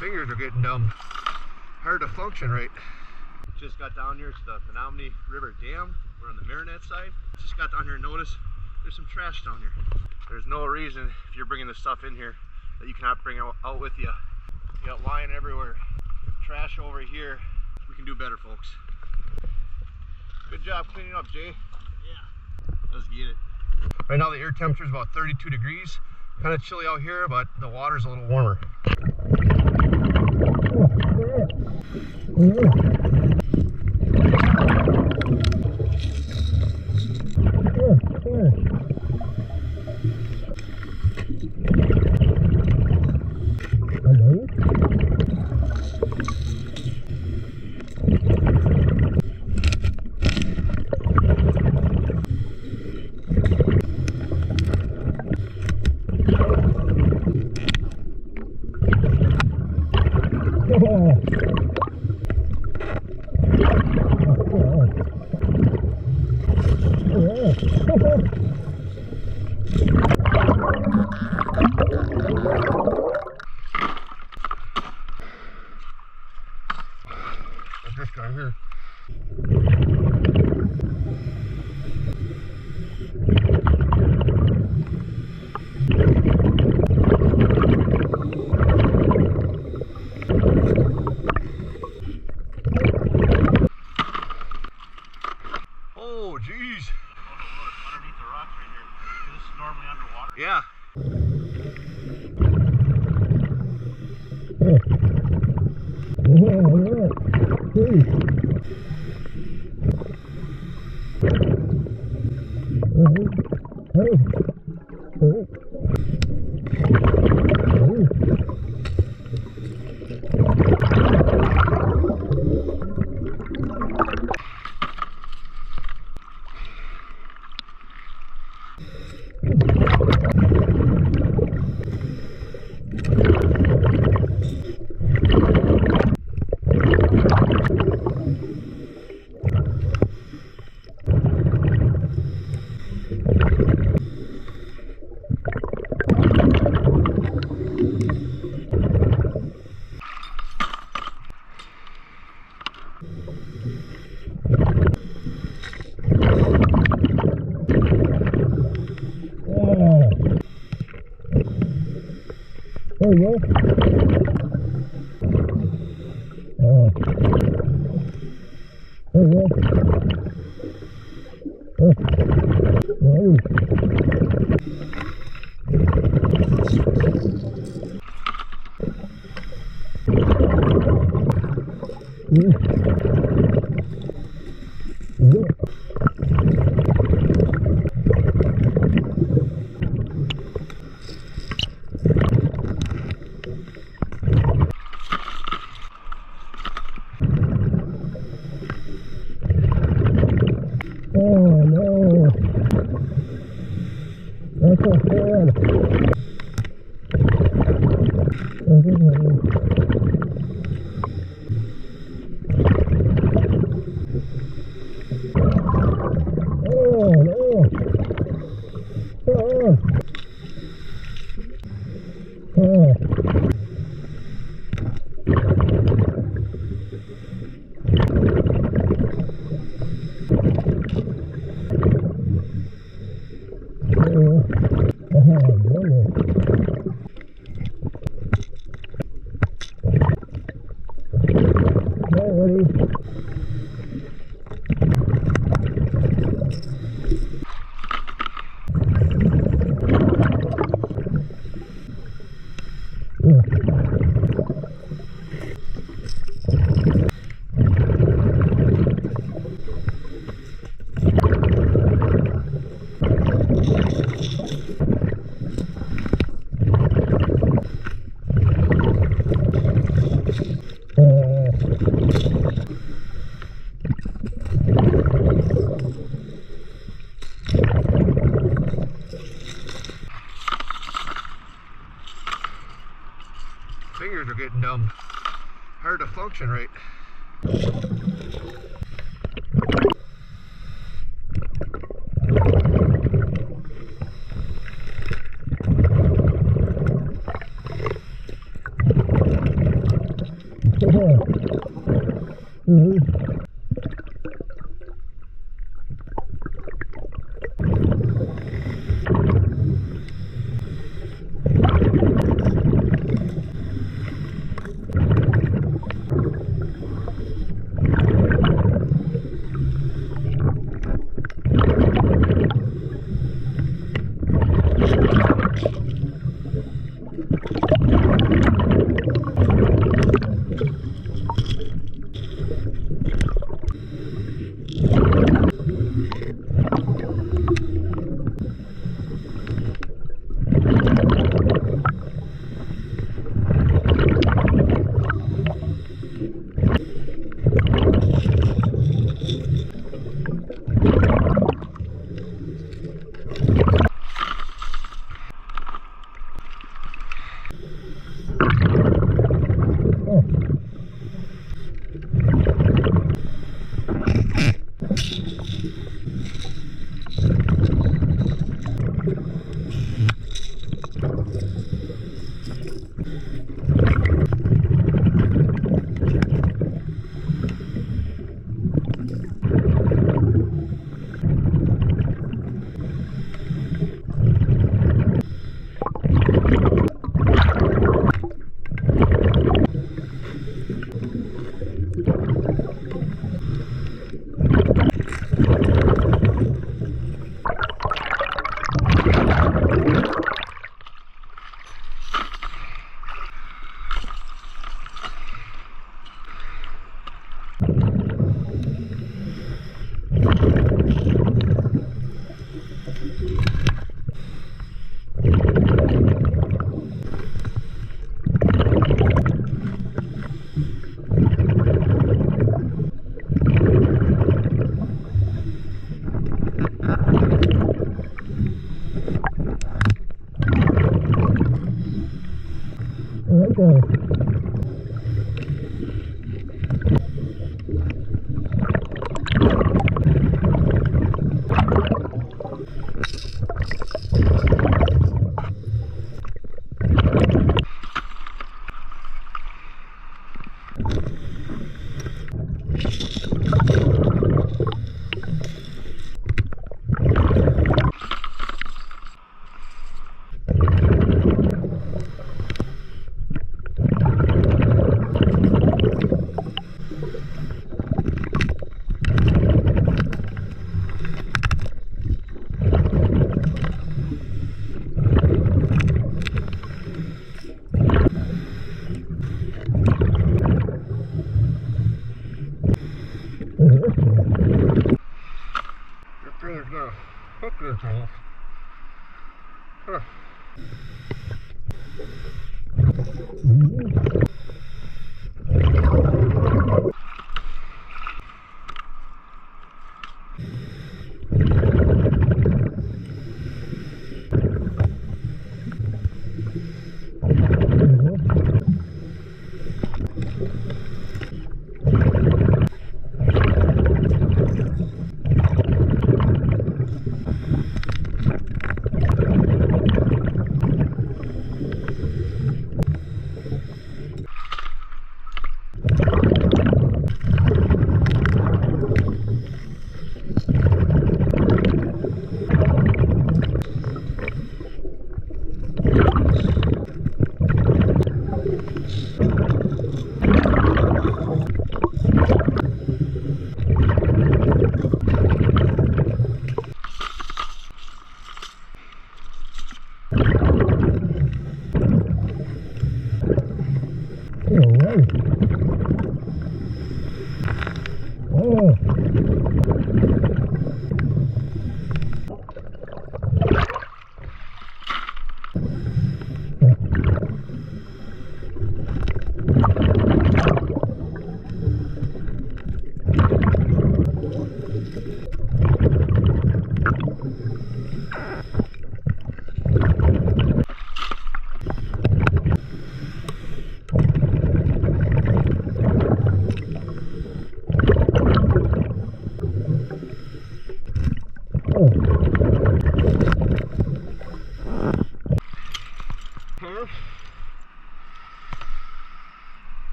Fingers are getting numb. Hard to function right. Just got down here to the Menominee River Dam. We're on the Marinette side. Just got down here and noticed there's some trash down here. There's no reason if you're bringing this stuff in here that you cannot bring it out with you. You got lying everywhere. Trash over here. We can do better, folks. Good job cleaning up, Jay. Yeah. Let's get it. Right now the air temperature is about 32 degrees. Kind of chilly out here, but the water's a little warmer. This guy here. Oh, geez. Underneath the rocks right here. This is normally underwater. Yeah. There you go. There you Oh no, that's not bad. Oh no, Fingers are getting numb. Hard to function right. There's no hook in its mouth. Huh.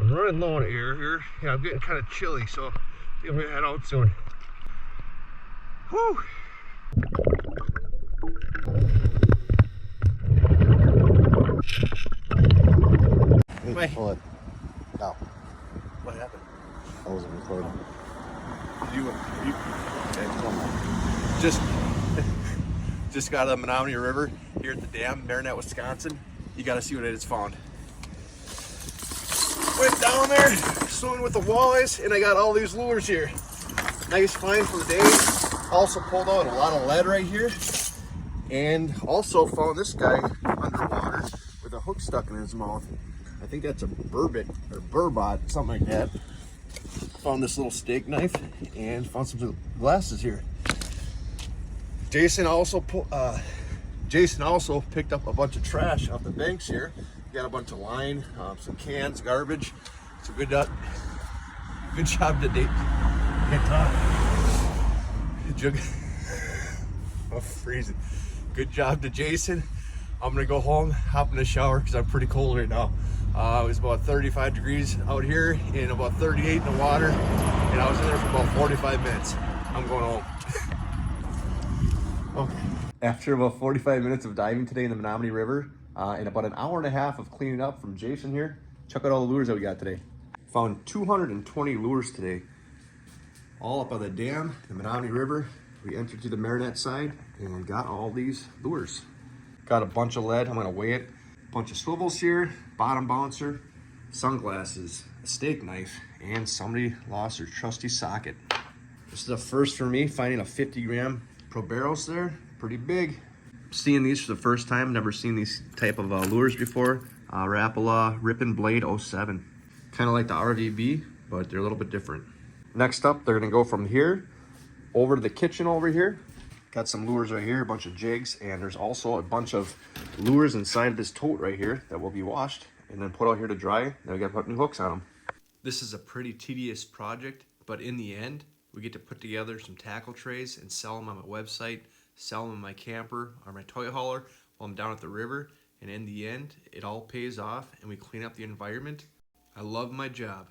I'm running low on air here. Yeah, I'm getting kind of chilly, so I think I'm gonna head out soon. Whew. Hey, hold it. No, What happened? I wasn't recording. You Okay, come on. just got out of the Menominee River here at the dam, Marinette, Wisconsin. You got to see what I just found. Went down there, swimming with the walleyes, and I got all these lures here. Nice find for the day. Also pulled out a lot of lead right here, and also found this guy underwater with a hook stuck in his mouth. I think that's a burbot or burbot, something like that. Found this little steak knife and found some glasses here. Jason also picked up a bunch of trash off the banks here. Got a bunch of line, some cans, garbage. So good job today. Can't talk. I'm freezing. Good job to Jason. I'm gonna go home, hop in the shower because I'm pretty cold right now. It was about 35 degrees out here and about 38 in the water, and I was in there for about 45 minutes. I'm going home. Okay. After about 45 minutes of diving today in the Menominee River, and about an hour and a half of cleaning up from Jason here, check out all the lures that we got today. Found 220 lures today, all up on the dam, the Menominee River. We entered to the Marinette side and got all these lures. Got a bunch of lead, I'm gonna weigh it. A bunch of swivels here, bottom bouncer, sunglasses, a steak knife, and somebody lost their trusty socket. This is the first for me, finding a 50-gram Proberos there, pretty big. Seeing these for the first time, never seen these type of lures before. Rapala Ripon Blade 07. Kind of like the RVB, but they're a little bit different. Next up, they're gonna go from here over to the kitchen over here. Got some lures right here, a bunch of jigs, and there's also a bunch of lures inside of this tote right here that will be washed and then put out here to dry. Then we gotta put new hooks on them. This is a pretty tedious project, but in the end, we get to put together some tackle trays and sell them on my website, sell them in my camper or my toy hauler while I'm down at the river. And in the end, it all pays off and we clean up the environment. I love my job.